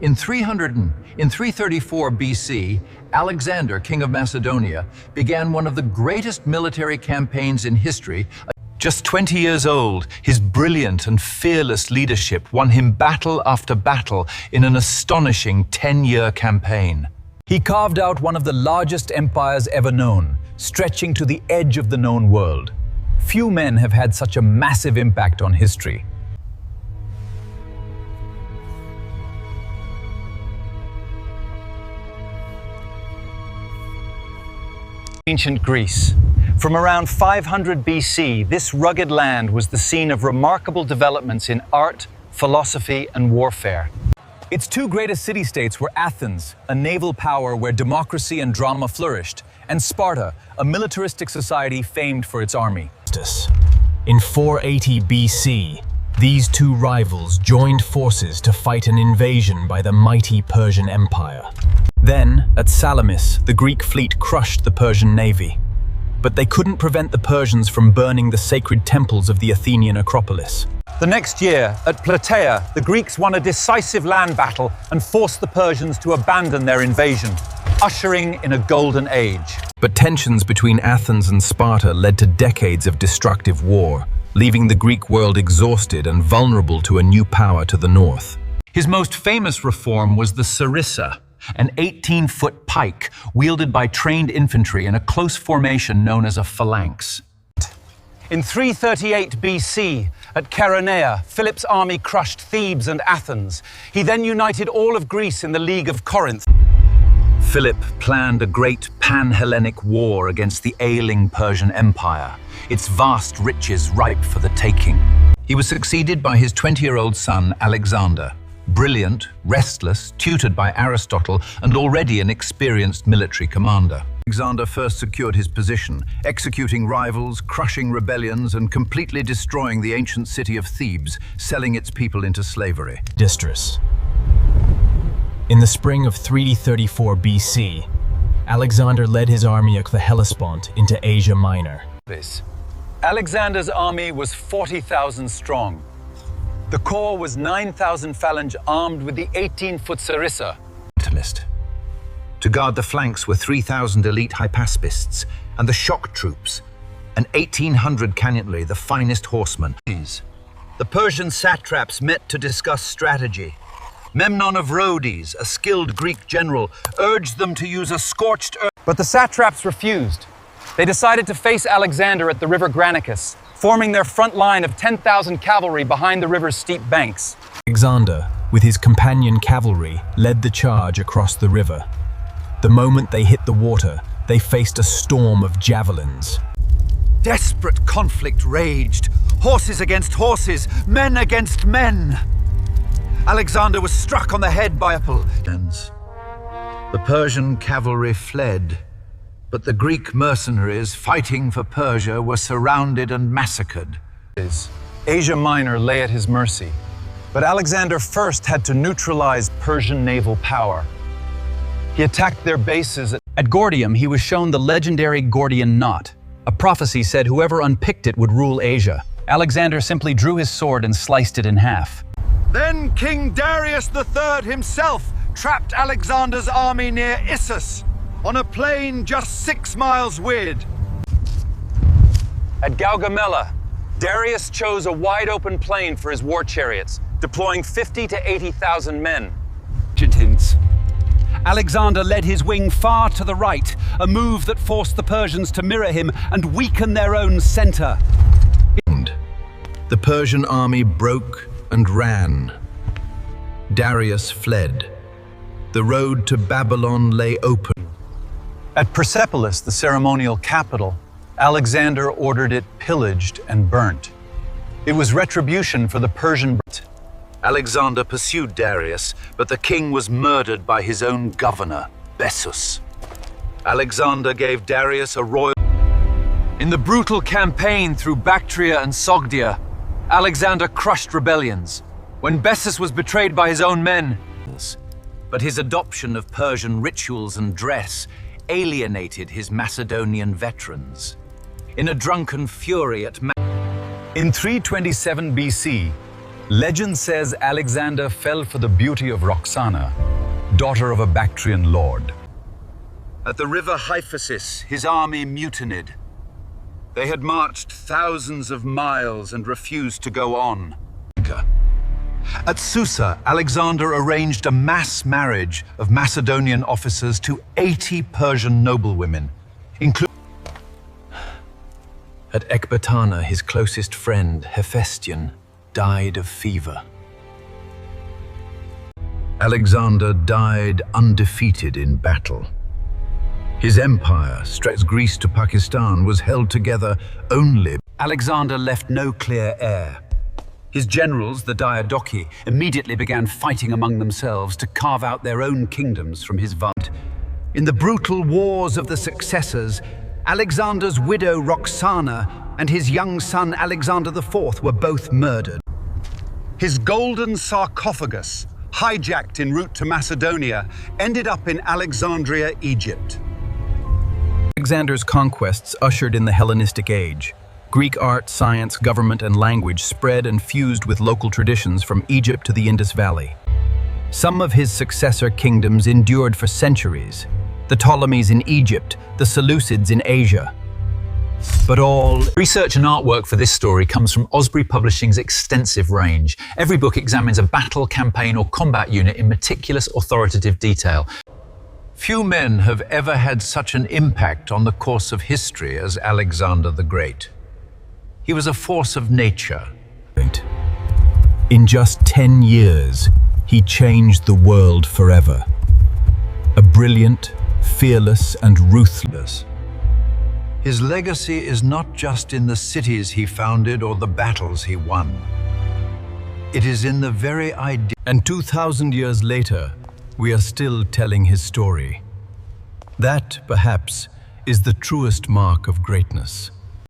In 334 BC, Alexander, king of Macedonia, began one of the greatest military campaigns in history. Just 20 years old, his brilliant and fearless leadership won him battle after battle in an astonishing 10-year campaign. He carved out one of the largest empires ever known, stretching to the edge of the known world. Few men have had such a massive impact on history. Ancient Greece. From around 500 BC, this rugged land was the scene of remarkable developments in art, philosophy, and warfare. Its two greatest city-states were Athens, a naval power where democracy and drama flourished, and Sparta, a militaristic society famed for its army. In 480 BC, these two rivals joined forces to fight an invasion by the mighty Persian Empire. Then, at Salamis, the Greek fleet crushed the Persian navy. But they couldn't prevent the Persians from burning the sacred temples of the Athenian Acropolis. The next year, at Plataea, the Greeks won a decisive land battle and forced the Persians to abandon their invasion, ushering in a golden age. But tensions between Athens and Sparta led to decades of destructive war, leaving the Greek world exhausted and vulnerable to a new power to the north. His most famous reform was the sarissa, an 18-foot pike wielded by trained infantry in a close formation known as a phalanx. In 338 BC, at Chaeronea, Philip's army crushed Thebes and Athens. He then united all of Greece in the League of Corinth. Philip planned a great pan-Hellenic war against the ailing Persian Empire, its vast riches ripe for the taking. He was succeeded by his 20-year-old son, Alexander. Brilliant, restless, tutored by Aristotle, and already an experienced military commander. Alexander first secured his position, executing rivals, crushing rebellions, and completely destroying the ancient city of Thebes, selling its people into slavery. Distress. In the spring of 334 BC, Alexander led his army of the Hellespont into Asia Minor. Alexander's army was 40,000 strong. The core was 9,000 phalanx armed with the 18-foot sarissa. To guard the flanks were 3,000 elite hypaspists and the shock troops, and 1,800 canonry, the finest horsemen. The Persian satraps met to discuss strategy. Memnon of Rhodes, a skilled Greek general, urged them to use a scorched earth. But the satraps refused. They decided to face Alexander at the river Granicus, forming their front line of 10,000 cavalry behind the river's steep banks. Alexander, with his companion cavalry, led the charge across the river. The moment they hit the water, they faced a storm of javelins. Desperate conflict raged, horses against horses, men against men. Alexander was struck on the head by a bull. The Persian cavalry fled, but the Greek mercenaries fighting for Persia were surrounded and massacred. Asia Minor lay at his mercy, but Alexander first had to neutralize Persian naval power. He attacked their bases. At Gordium, he was shown the legendary Gordian knot. A prophecy said whoever unpicked it would rule Asia. Alexander simply drew his sword and sliced it in half. Then King Darius III himself trapped Alexander's army near Issus, on a plain just 6 miles wide. At Gaugamela, Darius chose a wide-open plain for his war chariots, deploying 50,000 to 80,000 men. Alexander led his wing far to the right, a move that forced the Persians to mirror him and weaken their own center. The Persian army broke and ran. Darius fled. The road to Babylon lay open. At Persepolis, the ceremonial capital, Alexander ordered it pillaged and burnt. It was retribution for the Persian. Alexander pursued Darius, but the king was murdered by his own governor, Bessus. Alexander gave Darius a royal... In the brutal campaign through Bactria and Sogdia, Alexander crushed rebellions. When Bessus was betrayed by his own men, but his adoption of Persian rituals and dress alienated his Macedonian veterans. In a drunken fury at in 327 BC, Legend says Alexander fell for the beauty of Roxana, daughter of a Bactrian lord. At the river Hyphasis, his army mutinied. They had marched thousands of miles and refused to go on. At Susa, Alexander arranged a mass marriage of Macedonian officers to 80 Persian noblewomen, including... At Ecbatana, his closest friend, Hephaestion, died of fever. Alexander died undefeated in battle. His empire, stretched Greece to Pakistan, was held together only. Alexander left no clear heir. His generals, the Diadochi, immediately began fighting among themselves to carve out their own kingdoms from his vault. In the brutal wars of the successors, Alexander's widow Roxana and his young son Alexander IV were both murdered. His golden sarcophagus, hijacked en route to Macedonia, ended up in Alexandria, Egypt. Alexander's conquests ushered in the Hellenistic age. Greek art, science, government, and language spread and fused with local traditions from Egypt to the Indus Valley. Some of his successor kingdoms endured for centuries: the Ptolemies in Egypt, the Seleucids in Asia. But all research and artwork for this story comes from Osprey Publishing's extensive range. Every book examines a battle, campaign, or combat unit in meticulous, authoritative detail. Few men have ever had such an impact on the course of history as Alexander the Great. He was a force of nature. In just 10 years, he changed the world forever. A brilliant, fearless, and ruthless. His legacy is not just in the cities he founded or the battles he won. It is in the very idea. And 2,000 years later, we are still telling his story. That, perhaps, is the truest mark of greatness.